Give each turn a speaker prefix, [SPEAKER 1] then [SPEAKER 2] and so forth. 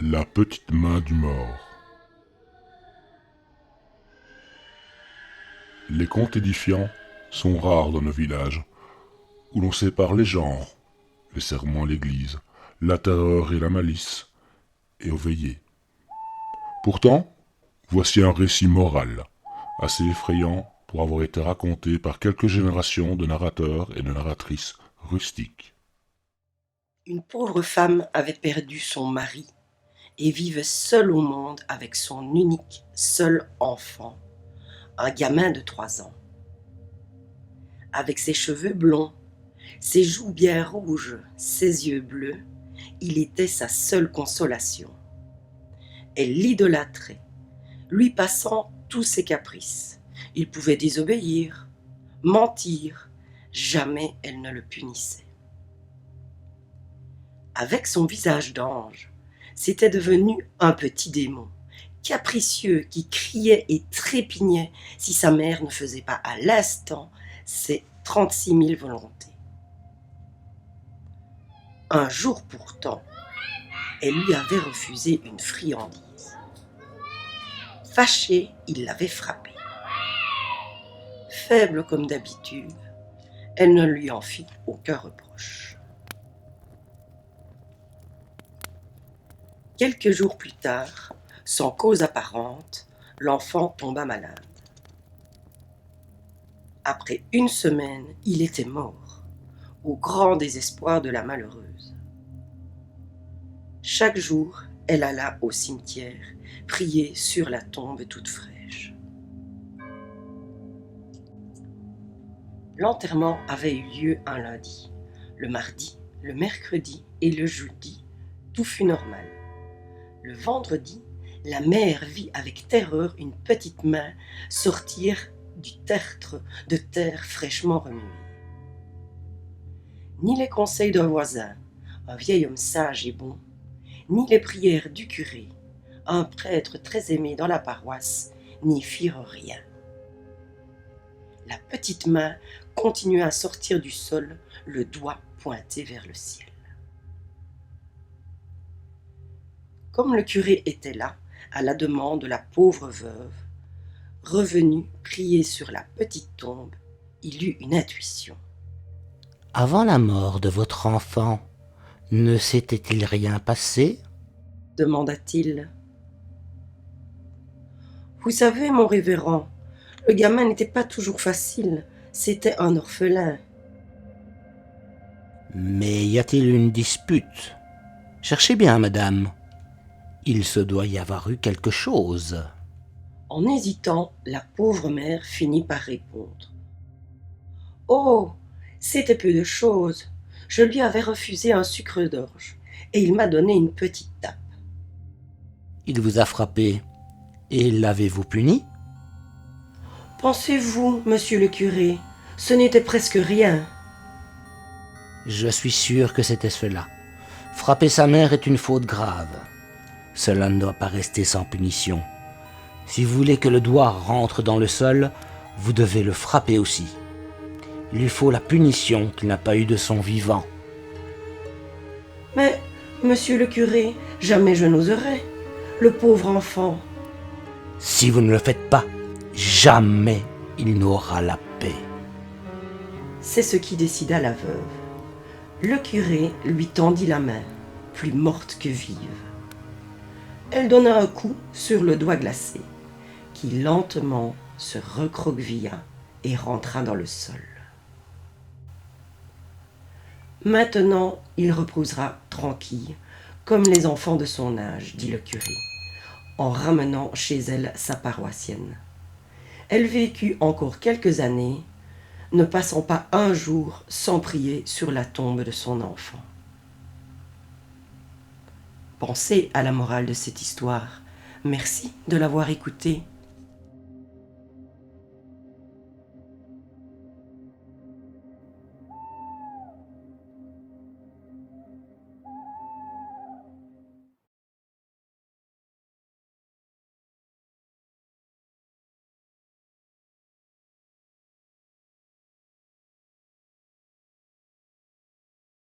[SPEAKER 1] La petite main du mort. Les contes édifiants sont rares dans nos villages, où l'on sépare les genres, les serments à l'église, la terreur et la malice, et aux veillées. Pourtant, voici un récit moral, assez effrayant pour avoir été raconté par quelques générations de narrateurs et de narratrices rustiques.
[SPEAKER 2] Une pauvre femme avait perdu son mari et vivait seule au monde avec son unique seul enfant, un gamin de 3 ans. Avec ses cheveux blonds, ses joues bien rouges, ses yeux bleus, il était sa seule consolation. Elle l'idolâtrait, lui passant tous ses caprices. Il pouvait désobéir, mentir, jamais elle ne le punissait. Avec son visage d'ange, c'était devenu un petit démon, capricieux qui criait et trépignait si sa mère ne faisait pas à l'instant ses 36 000 volontés. Un jour pourtant, elle lui avait refusé une friandise. Fâché, il l'avait frappée. Faible comme d'habitude, elle ne lui en fit aucun reproche. Quelques jours plus tard, sans cause apparente, l'enfant tomba malade. Après 1 semaine, il était mort, au grand désespoir de la malheureuse. Chaque jour, elle alla au cimetière, prier sur la tombe toute fraîche. L'enterrement avait eu lieu un lundi. Le mardi, le mercredi et le jeudi, tout fut normal. Le vendredi, la mère vit avec terreur une petite main sortir du tertre de terre fraîchement remuée. Ni les conseils d'un voisin, un vieil homme sage et bon, ni les prières du curé, un prêtre très aimé dans la paroisse, n'y firent rien. La petite main continua à sortir du sol, le doigt pointé vers le ciel. Comme le curé était là, à la demande de la pauvre veuve, revenu prier sur la petite tombe, il eut une intuition.
[SPEAKER 3] Avant la mort de votre enfant, ne s'était-il rien passé ?
[SPEAKER 2] Demanda-t-il. Vous savez, mon révérend, le gamin n'était pas toujours facile, c'était un orphelin.
[SPEAKER 3] Mais y a-t-il une dispute ? Cherchez bien, madame. Il se doit y avoir eu quelque chose.
[SPEAKER 2] En hésitant, la pauvre mère finit par répondre. Oh, c'était peu de choses. Je lui avais refusé un sucre d'orge et il m'a donné une petite tape.
[SPEAKER 3] Il vous a frappé et l'avez-vous puni ?
[SPEAKER 2] Pensez-vous, monsieur le curé, ce n'était presque rien.
[SPEAKER 3] Je suis sûr que c'était cela. Frapper sa mère est une faute grave. Cela ne doit pas rester sans punition. Si vous voulez que le doigt rentre dans le sol, vous devez le frapper aussi. Il lui faut la punition qu'il n'a pas eue de son vivant.
[SPEAKER 2] Mais Monsieur le curé, jamais je n'oserais. Le pauvre enfant.
[SPEAKER 3] Si vous ne le faites pas, jamais il n'aura la paix.
[SPEAKER 2] C'est ce qui décida la veuve. Le curé lui tendit la main, plus morte que vive. Elle donna un coup sur le doigt glacé, qui lentement se recroquevilla et rentra dans le sol. Maintenant, il reposera tranquille, comme les enfants de son âge, dit le curé, en ramenant chez elle sa paroissienne. Elle vécut encore quelques années, ne passant pas un jour sans prier sur la tombe de son enfant. Pensez à la morale de cette histoire. Merci de l'avoir écoutée.